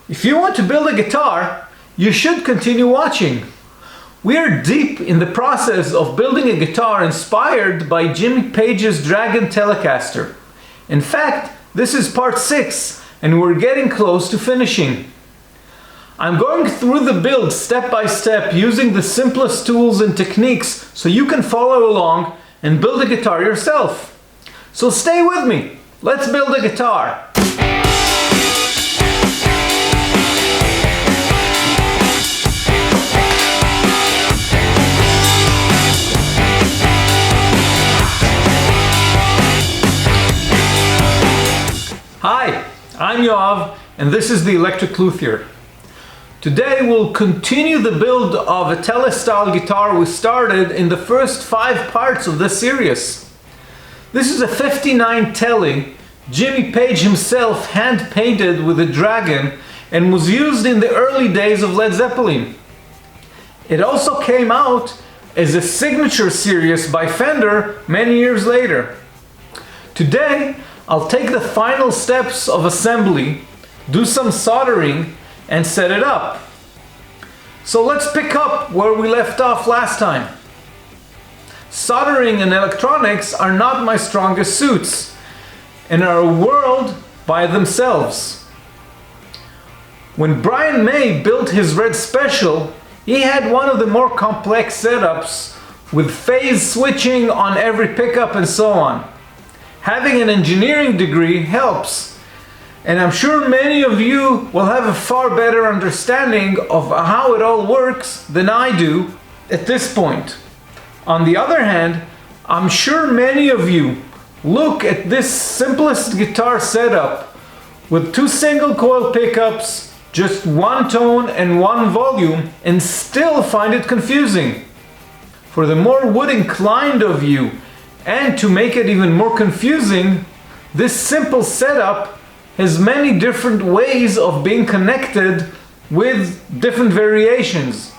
If you want to build a guitar, you should continue watching. We are deep in the process of building a guitar inspired by Jimmy Page's Dragon Telecaster. In fact, this is part 6 and we're getting close to finishing. I'm going through the build step by step using the simplest tools and techniques so you can follow along and build a guitar yourself. So stay with me. Let's build a guitar. Hi, I'm Yoav and this is the Electric Luthier. Today we'll continue the build of a Tele style guitar we started in the first 5 parts of this series. This is a 59 Tele, Jimmy Page himself hand painted with a dragon and was used in the early days of Led Zeppelin. It also came out as a signature series by Fender many years later. Today I'll take the final steps of assembly, do some soldering, and set it up. So let's pick up where we left off last time. Soldering and electronics are not my strongest suits and are a world by themselves. When Brian May built his Red Special, he had one of the more complex setups with phase switching on every pickup and so on. Having an engineering degree helps, and I'm sure many of you will have a far better understanding of how it all works than I do at this point. On the other hand, I'm sure many of you look at this simplest guitar setup with 2 single coil pickups, just 1 tone and 1 volume, and still find it confusing. For the more wood inclined of you, and to make it even more confusing, this simple setup has many different ways of being connected with different variations.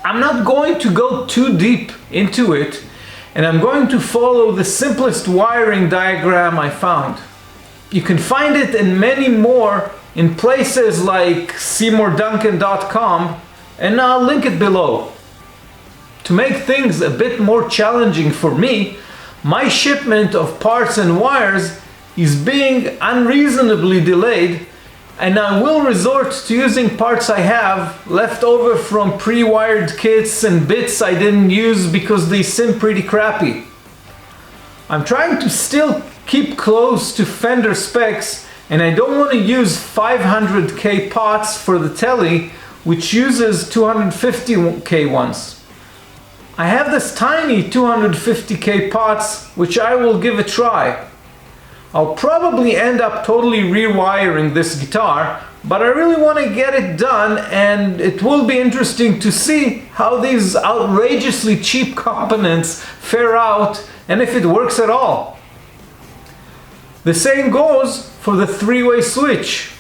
I'm not going to go too deep into it, and I'm going to follow the simplest wiring diagram I found. You can find it and many more in places like SeymourDuncan.com, and I'll link it below. To make things a bit more challenging for me, my shipment of parts and wires is being unreasonably delayed, and I will resort to using parts I have left over from pre-wired kits and bits I didn't use because they seem pretty crappy. I'm trying to still keep close to Fender specs, and I don't want to use 500K pots for the Tele, which uses 250K ones. I have this tiny 250K pots, which I will give a try. I'll probably end up totally rewiring this guitar, but I really want to get it done, and it will be interesting to see how these outrageously cheap components fare out and if it works at all. The same goes for the 3-way switch.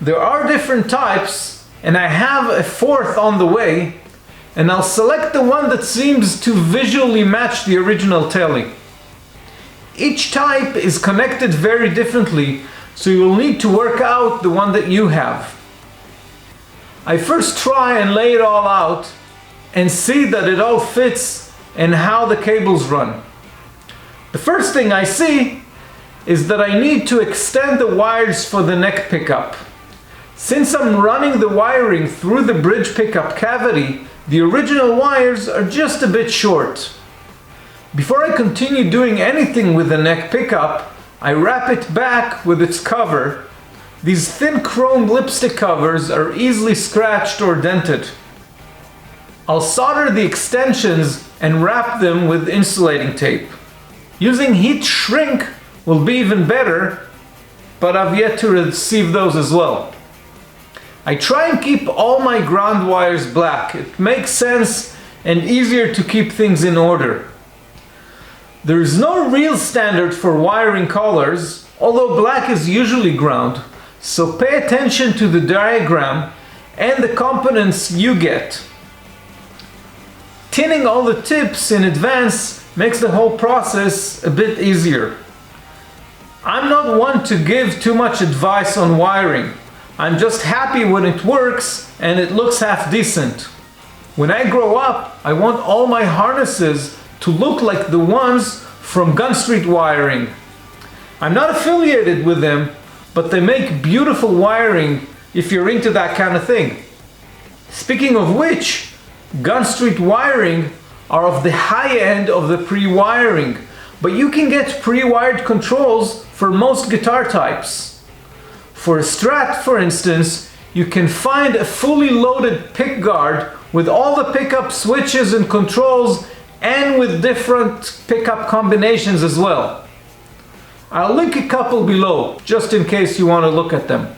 There are different types, and I have a 4th on the way, and I'll select the one that seems to visually match the original Tele. Each type is connected very differently, so you'll need to work out the one that you have. I first try and lay it all out and see that it all fits and how the cables run. The first thing I see is that I need to extend the wires for the neck pickup. Since I'm running the wiring through the bridge pickup cavity, the original wires are just a bit short. Before I continue doing anything with the neck pickup, I wrap it back with its cover. These thin chrome lipstick covers are easily scratched or dented. I'll solder the extensions and wrap them with insulating tape. Using heat shrink will be even better, but I've yet to receive those as well. I try and keep all my ground wires black. It makes sense and easier to keep things in order. There is no real standard for wiring colors, although black is usually ground, so pay attention to the diagram and the components you get. Tinning all the tips in advance makes the whole process a bit easier. I'm not one to give too much advice on wiring. I'm just happy when it works and it looks half decent. When I grow up, I want all my harnesses to look like the ones from Gun Street Wiring. I'm not affiliated with them, but they make beautiful wiring if you're into that kind of thing. Speaking of which, Gun Street Wiring are of the high end of the pre-wiring, but you can get pre-wired controls for most guitar types. For a Strat, for instance, you can find a fully loaded pickguard with all the pickup switches and controls and with different pickup combinations as well. I'll link a couple below, just in case you want to look at them.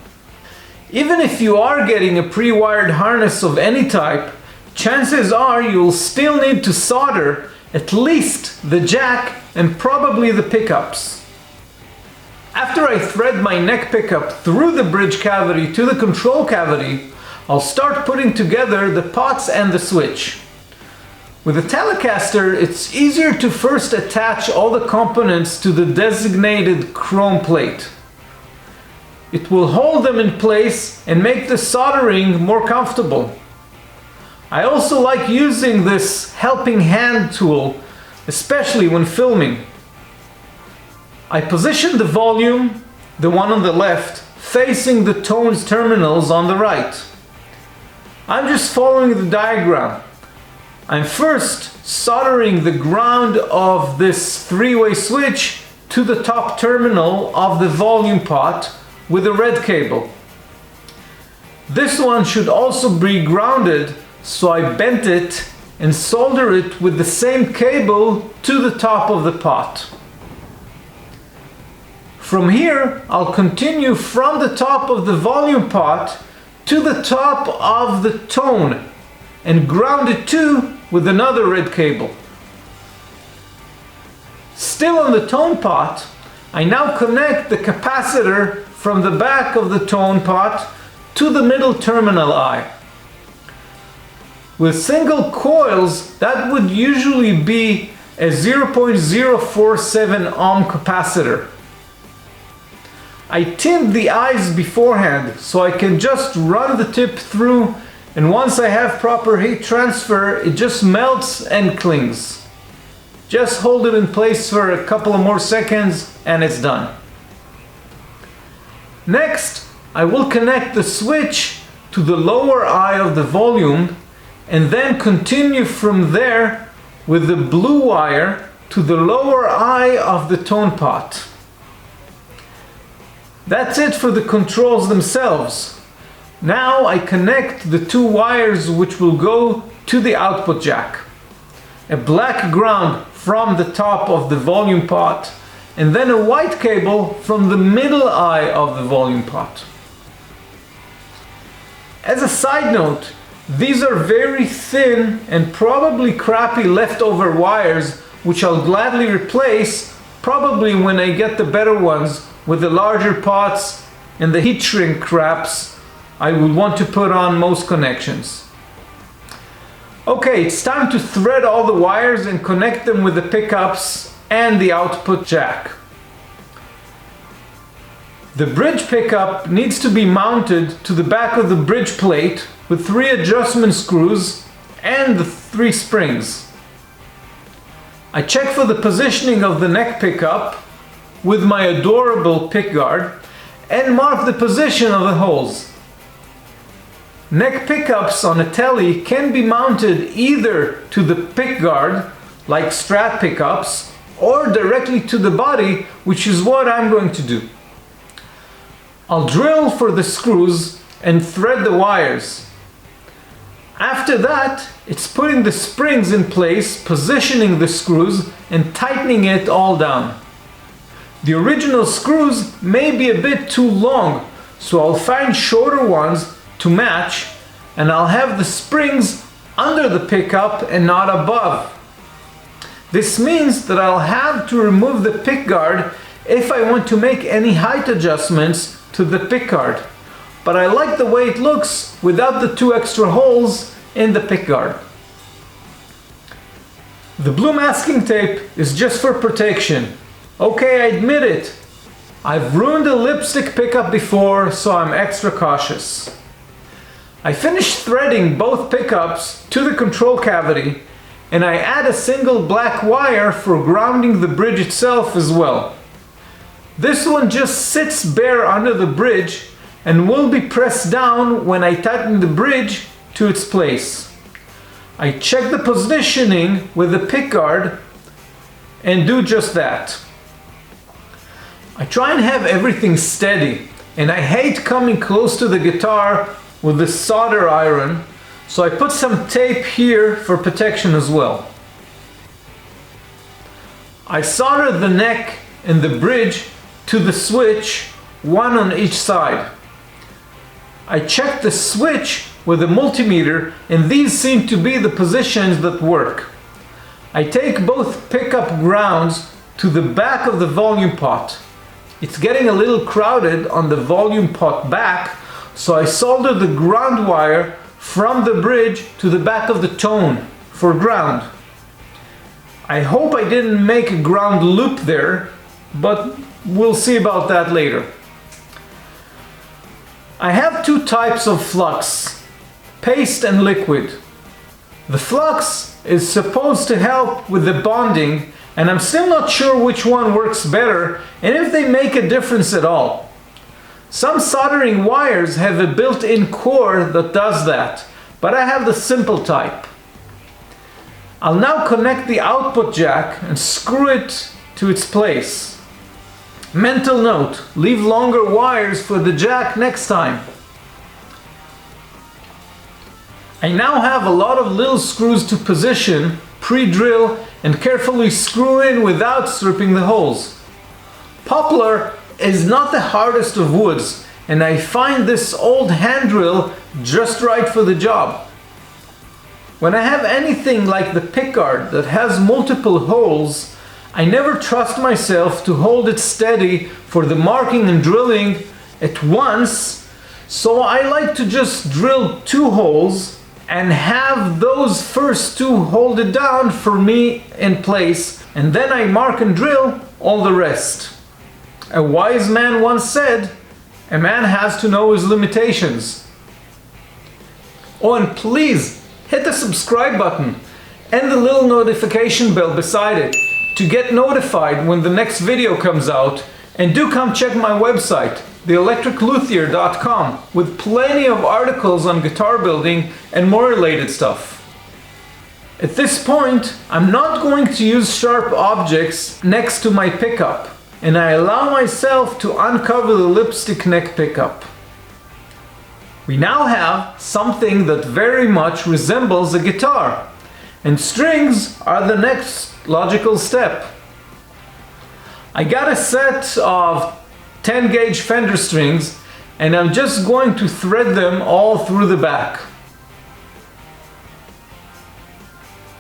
Even if you are getting a pre-wired harness of any type, chances are you'll still need to solder at least the jack and probably the pickups. After I thread my neck pickup through the bridge cavity to the control cavity, I'll start putting together the pots and the switch. With a Telecaster, it's easier to first attach all the components to the designated chrome plate. It will hold them in place and make the soldering more comfortable. I also like using this helping hand tool, especially when filming. I position the volume, the one on the left, facing the tones terminals on the right. I'm just following the diagram. I'm first soldering the ground of this three-way switch to the top terminal of the volume pot with a red cable. This one should also be grounded, so I bent it and solder it with the same cable to the top of the pot. From here, I'll continue from the top of the volume pot to the top of the tone and ground it too with another red cable. Still on the tone pot, I now connect the capacitor from the back of the tone pot to the middle terminal eye. With single coils, that would usually be a 0.047 ohm capacitor. I tinned the eyes beforehand so I can just run the tip through, and once I have proper heat transfer, it just melts and clings. Just hold it in place for a couple of more seconds and it's done. Next, I will connect the switch to the lower eye of the volume and then continue from there with the blue wire to the lower eye of the tone pot. That's it for the controls themselves. Now I connect the two wires which will go to the output jack. A black ground from the top of the volume pot and then a white cable from the middle eye of the volume pot. As a side note, these are very thin and probably crappy leftover wires which I'll gladly replace, probably when I get the better ones with the larger pots and the heat shrink craps I would want to put on most connections. Okay, it's time to thread all the wires and connect them with the pickups and the output jack. The bridge pickup needs to be mounted to the back of the bridge plate with 3 adjustment screws and the 3 springs. I check for the positioning of the neck pickup with my adorable pickguard and mark the position of the holes. Neck pickups on a Tele can be mounted either to the pickguard, like Strat pickups, or directly to the body, which is what I'm going to do. I'll drill for the screws and thread the wires. After that, it's putting the springs in place, positioning the screws, and tightening it all down. The original screws may be a bit too long, so I'll find shorter ones to match, and I'll have the springs under the pickup and not above. This means that I'll have to remove the pickguard if I want to make any height adjustments to the pickguard, but I like the way it looks without the 2 extra holes in the pickguard. The blue masking tape is just for protection. Okay, I admit it. I've ruined a lipstick pickup before, so I'm extra cautious. I finished threading both pickups to the control cavity, and I add a single black wire for grounding the bridge itself as well. This one just sits bare under the bridge and will be pressed down when I tighten the bridge to its place. I check the positioning with the pickguard and do just that. I try and have everything steady, and I hate coming close to the guitar with the solder iron, so I put some tape here for protection as well. I solder the neck and the bridge to the switch, one on each side. I check the switch with a multimeter, and these seem to be the positions that work. I take both pickup grounds to the back of the volume pot. It's getting a little crowded on the volume pot back, so I solder the ground wire from the bridge to the back of the tone for ground. I hope I didn't make a ground loop there, but we'll see about that later. I have two types of flux, paste and liquid. The flux is supposed to help with the bonding, and I'm still not sure which one works better and if they make a difference at all. Some soldering wires have a built-in core that does that, but I have the simple type. I'll now connect the output jack and screw it to its place. Mental note, leave longer wires for the jack next time. I now have a lot of little screws to position, pre-drill, and carefully screw in without stripping the holes. Poplar is not the hardest of woods, and I find this old hand drill just right for the job. When I have anything like the pickguard that has multiple holes, I never trust myself to hold it steady for the marking and drilling at once, so I like to just drill 2 holes and have those first 2 hold it down for me in place, and then I mark and drill all the rest. A wise man once said, a man has to know his limitations. Oh, and please hit the subscribe button and the little notification bell beside it to get notified when the next video comes out, and do come check my website, theelectricluthier.com, with plenty of articles on guitar building and more related stuff. At this point, I'm not going to use sharp objects next to my pickup, and I allow myself to uncover the lipstick neck pickup. We now have something that very much resembles a guitar, and strings are the next logical step. I got a set of 10 gauge Fender strings, and I'm just going to thread them all through the back.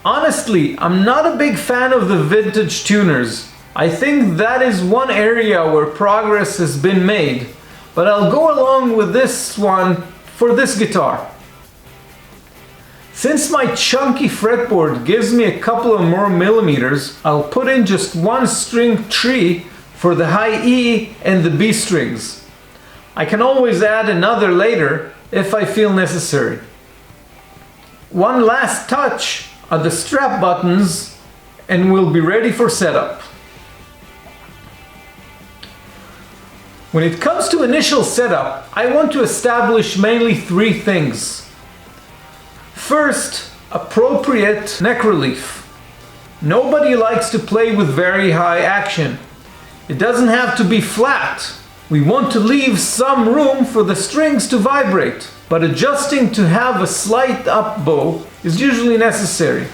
Honestly, I'm not a big fan of the vintage tuners. I think that is one area where progress has been made, but I'll go along with this one for this guitar. Since my chunky fretboard gives me a couple of more millimeters, I'll put in just 1 string tree for the high E and the B strings. I can always add another later if I feel necessary. One last touch are the strap buttons, and we'll be ready for setup. When it comes to initial setup, I want to establish mainly 3 things. First, appropriate neck relief. Nobody likes to play with very high action. It doesn't have to be flat. We want to leave some room for the strings to vibrate, but adjusting to have a slight up bow is usually necessary.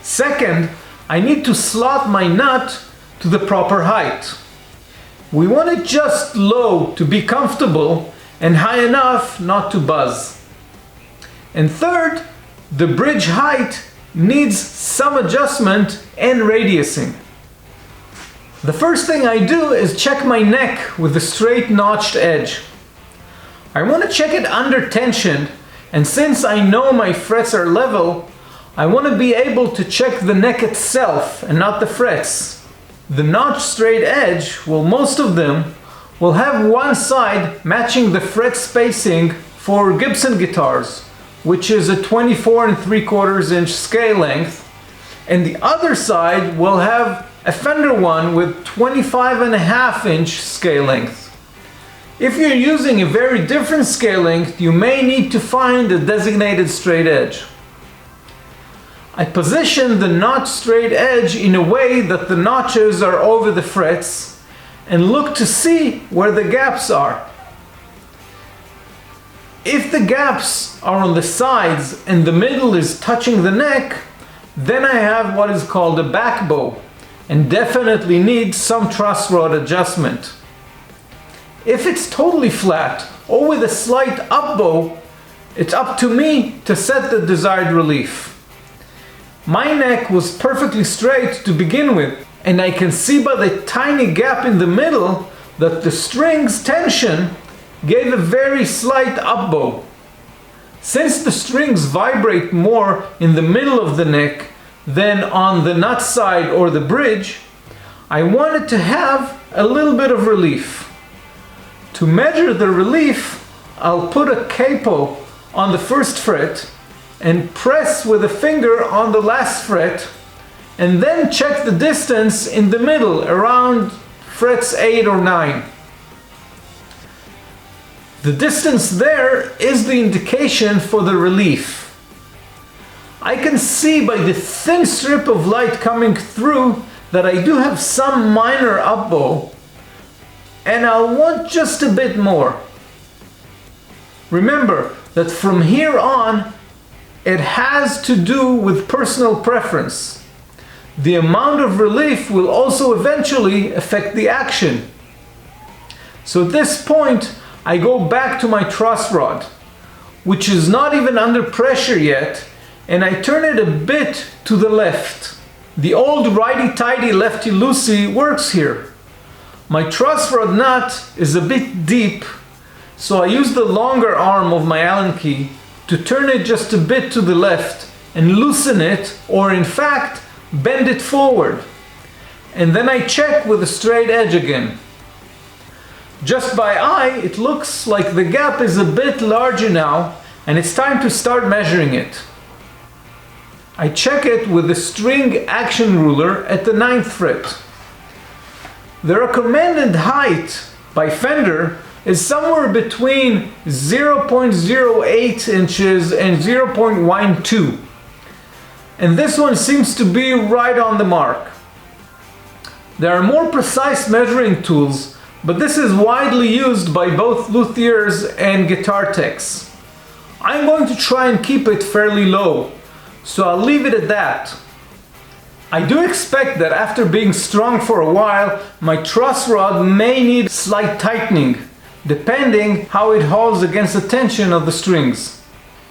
Second, I need to slot my nut to the proper height. We want it just low to be comfortable and high enough not to buzz. And third, the bridge height needs some adjustment and radiusing. The first thing I do is check my neck with a straight notched edge. I want to check it under tension, and since I know my frets are level, I want to be able to check the neck itself and not the frets. The notch straight edge, well, most of them will have one side matching the fret spacing for Gibson guitars, which is a 24 3/4 inch scale length, and the other side will have a Fender one with 25.5 inch scale length. If you're using a very different scale length, you may need to find a designated straight edge. I position the notch straight edge in a way that the notches are over the frets and look to see where the gaps are. If the gaps are on the sides and the middle is touching the neck, then I have what is called a back bow and definitely need some truss rod adjustment. If it's totally flat or with a slight up bow, it's up to me to set the desired relief. My neck was perfectly straight to begin with, and I can see by the tiny gap in the middle that the string's tension gave a very slight up bow. Since the strings vibrate more in the middle of the neck than on the nut side or the bridge, I wanted to have a little bit of relief. To measure the relief, I'll put a capo on the first fret and press with a finger on the last fret, and then check the distance in the middle around frets 8 or 9. The distance there is the indication for the relief. I can see by the thin strip of light coming through that I do have some minor up bow, and I'll want just a bit more. Remember that from here on, it has to do with personal preference. The amount of relief will also eventually affect the action. So at this point, I go back to my truss rod, which is not even under pressure yet, and I turn it a bit to the left. The old righty-tighty lefty-loosey works here. My truss rod nut is a bit deep, so I use the longer arm of my Allen key to turn it just a bit to the left and loosen it, or in fact, bend it forward. And then I check with a straight edge again. Just by eye, it looks like the gap is a bit larger now, and it's time to start measuring it. I check it with the string action ruler at the 9th fret. The recommended height by Fender is somewhere between 0.08 inches and 0.12. And this one seems to be right on the mark. There are more precise measuring tools, but this is widely used by both luthiers and guitar techs. I'm going to try and keep it fairly low, so I'll leave it at that. I do expect that after being strung for a while, my truss rod may need slight tightening, depending how it holds against the tension of the strings.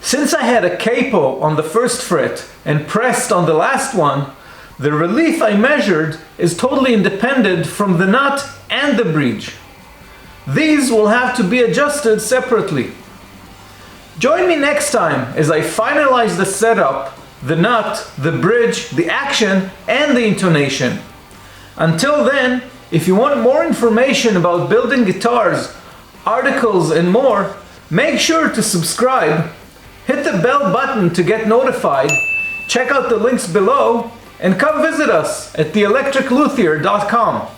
Since I had a capo on the first fret and pressed on the last one, the relief I measured is totally independent from the nut and the bridge. These will have to be adjusted separately. Join me next time as I finalize the setup, the nut, the bridge, the action, and the intonation. Until then, if you want more information about building guitars, articles, and more, make sure to subscribe, hit the bell button to get notified, check out the links below, and come visit us at theelectricluthier.com.